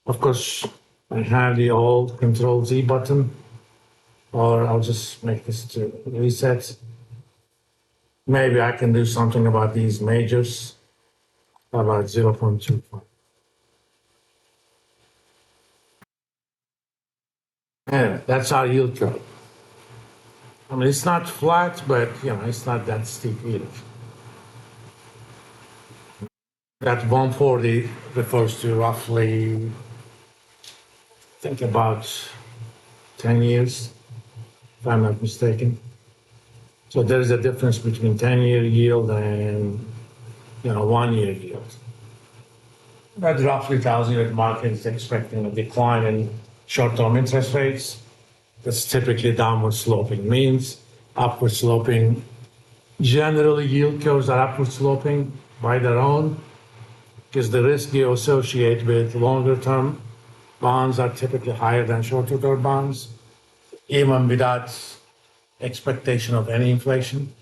Of course, I have the old Control Z button, or I'll just make this to reset. Maybe I can do something about these majors, about 0.25. Anyway, that's our yield curve. I mean, it's not flat, but it's not that steep either. That 140 refers to roughly, I think about 10 years, if I'm not mistaken. So there is a difference between 10-year yield and 1-year yield. That roughly tells you that the market is expecting a decline in short-term interest rates. That's typically downward sloping, means upward sloping. Generally, yield curves are upward sloping by their own because the risk you associate with longer-term bonds are typically higher than shorter-term bonds, even without expectation of any inflation.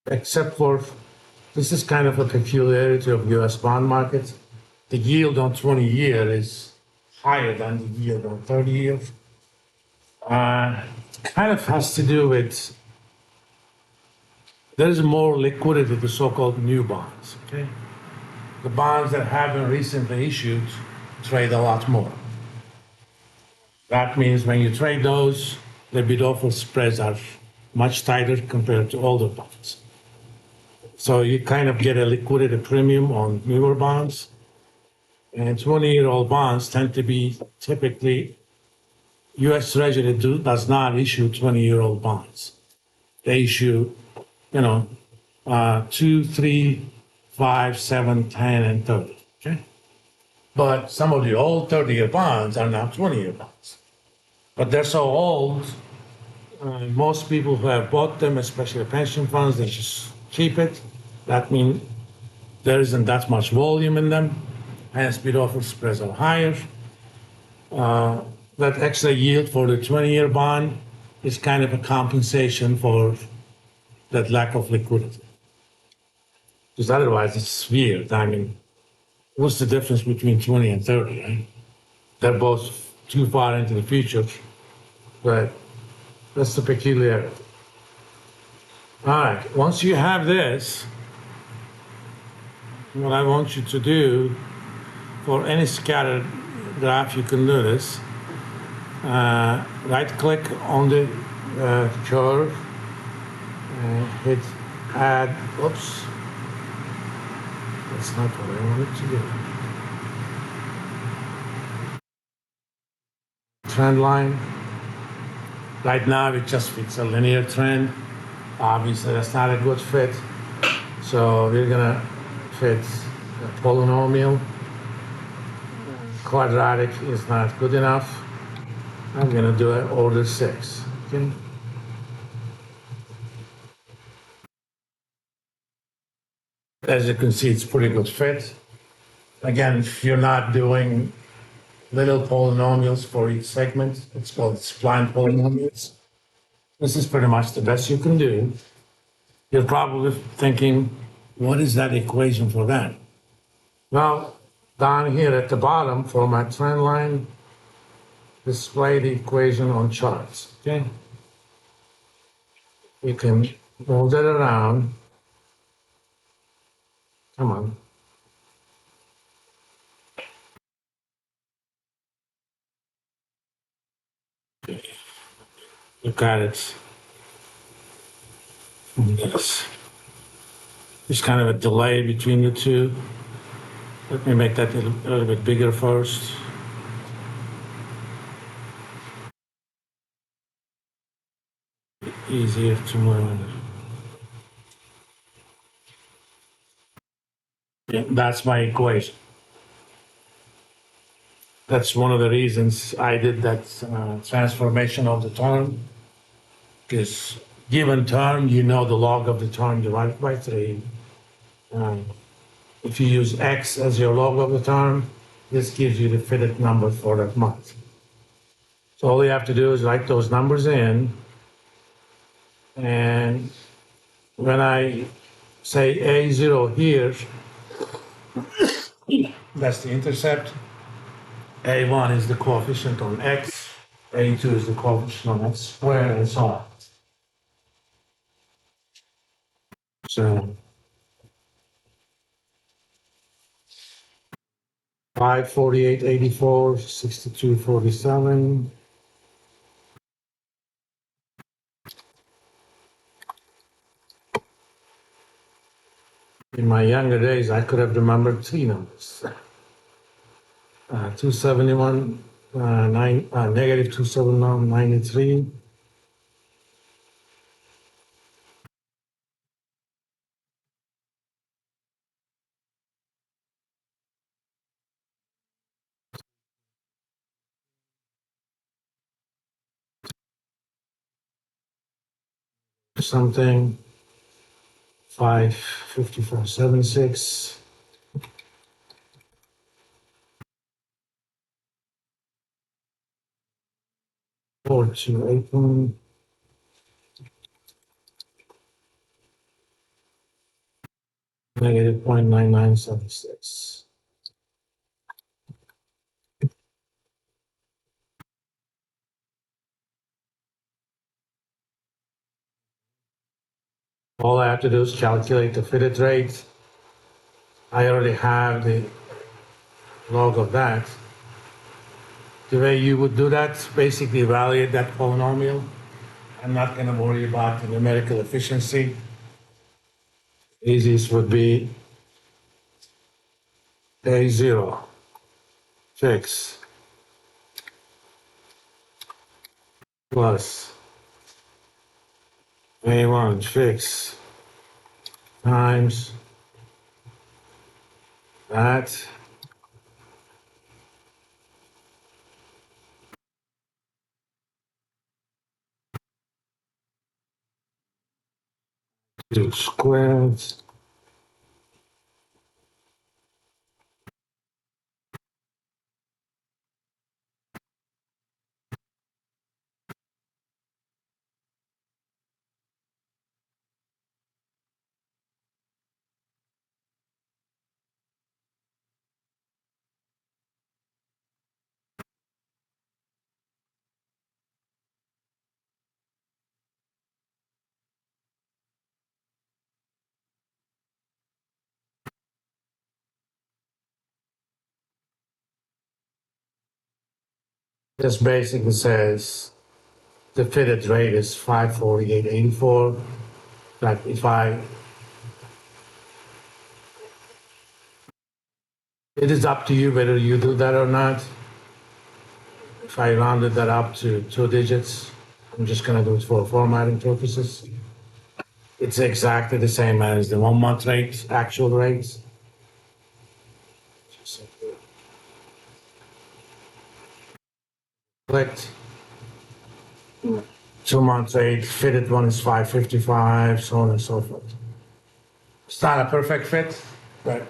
Except for, this is kind of a peculiarity of US bond market. The yield on 20-year is higher than the yield on 30-year. Kind of has to do with, there is more liquidity to so-called new bonds, okay? The bonds that have been recently issued trade a lot more. That means when you trade those, the bid-offer spreads are much tighter compared to older bonds. So you kind of get a liquidity premium on newer bonds. And 20-year-old bonds tend to be typically, US Treasury does not issue 20-year-old bonds. They issue, 2, 3, 5, 7, 10, and 30, okay? But some of the old 30-year bonds are now 20-year bonds. But they're so old, most people who have bought them, especially pension funds, they just keep it. That means there isn't that much volume in them, hence bid-offer spreads are higher. That extra yield for the 20-year bond is kind of a compensation for that lack of liquidity. Because otherwise it's weird. I mean, what's the difference between 20 and 30, right? They're both too far into the future, but that's the peculiarity. All right, once you have this, what I want you to do, for any scattered graph, you can do this. Right-click on the curve and hit add. Oops, that's not what I wanted to do. Trend line. Right now, it just fits a linear trend. Obviously, that's not a good fit. So we're gonna fit a polynomial. Quadratic is not good enough. I'm gonna do it order 6. Okay. As you can see, it's pretty good fit. Again, if you're not doing little polynomials for each segment, it's called spline polynomials. This is pretty much the best you can do. You're probably thinking, what is that equation for that? Well, down here at the bottom for my trend line, display the equation on charts, okay? You can move that around. Come on. Look at it. Yes. There's kind of a delay between the two. Let me make that a little bit bigger first. Easier to move. Yeah, that's my equation. That's one of the reasons I did that transformation of the term, because given term, you know the log of the term divided by 3. If you use x as your log of the term, this gives you the fitted number for that month. So all you have to do is write those numbers in, and when I say A0 here, That's the intercept. A1 is the coefficient on x, A2 is the coefficient on x squared, and so on. So 548, 84, 62, 47. In my younger days, I could have remembered three numbers. 271, negative 271, 93. Something, 554, 76. 4281. Negative 0.9976. All I have to do is calculate the fitted rate. I already have the log of that. The way you would do that, basically evaluate that polynomial. I'm not going to worry about the numerical efficiency. Easiest would be A0 fix plus A1 fix times that to squared this basically says the fitted rate is 548.84. Like if it is up to you whether you do that or not. If I rounded that up to 2 digits, I'm just gonna do it for formatting purposes. It's exactly the same as the 1 month rate, actual rates. Clicked. 2 month rate, fitted one is 555, so on and so forth. It's not a perfect fit, but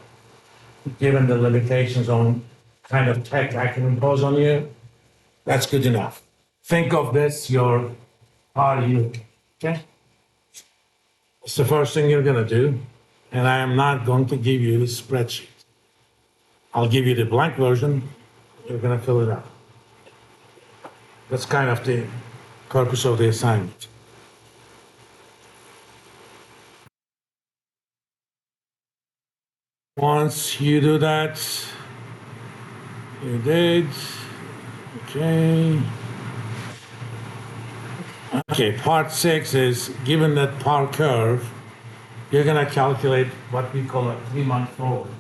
given the limitations on kind of tech I can impose on you, that's good enough. Think of this your RU, okay? It's the first thing you're gonna do, and I am not going to give you the spreadsheet. I'll give you the blank version, you're gonna fill it out. That's kind of the purpose of the assignment. Once you do that, you did, okay. Okay, part 6 is, given that par curve, you're gonna calculate what we call a 3 month forward.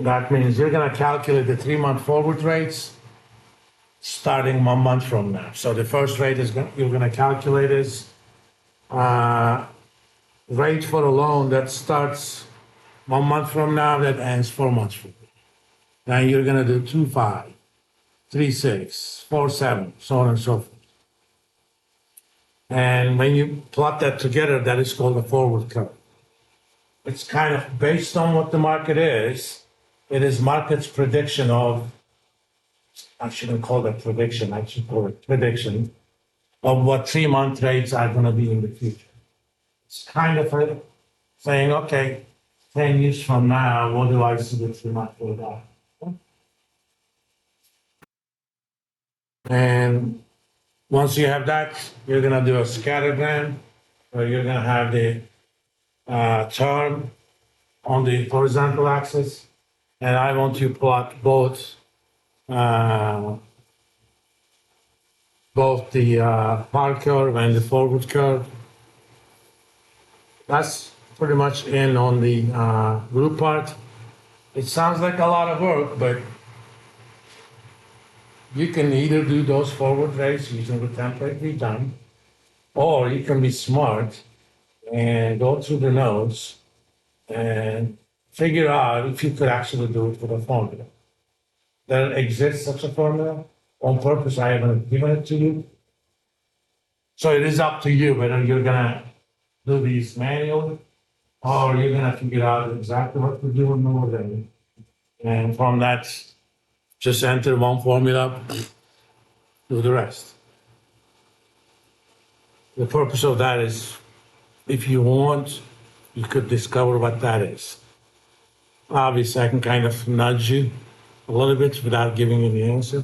That means you're gonna calculate the 3 month forward rates starting 1 month from now. So the first rate you're gonna calculate is rate for a loan that starts 1 month from now, that ends 4 months from now. Then you're gonna do 2.5, 3.6, 4.7, so on and so forth. And when you plot that together, that is called a forward curve. It's kind of based on what the market is. It is market's prediction of, I shouldn't call that prediction, I should call it prediction of what 3 month rates are going to be in the future. It's kind of saying, okay, 10 years from now, what do I see that's not for that? And once you have that, you're gonna do a scattergram, where you're gonna have the term on the horizontal axis, and I want to plot uh, both the par curve and the forward curve. That's pretty much in on the group part. It sounds like a lot of work, but you can either do those forward rates using the template we've done, or you can be smart and go through the notes and figure out if you could actually do it with a formula. There exists such a formula. On purpose, I haven't given it to you. So it is up to you whether you're gonna do these manually or you're gonna figure out exactly what we're doing over there. And from that, just enter one formula, do the rest. The purpose of that is if you want, you could discover what that is. Obviously, I can kind of nudge you a little bit without giving you the answer.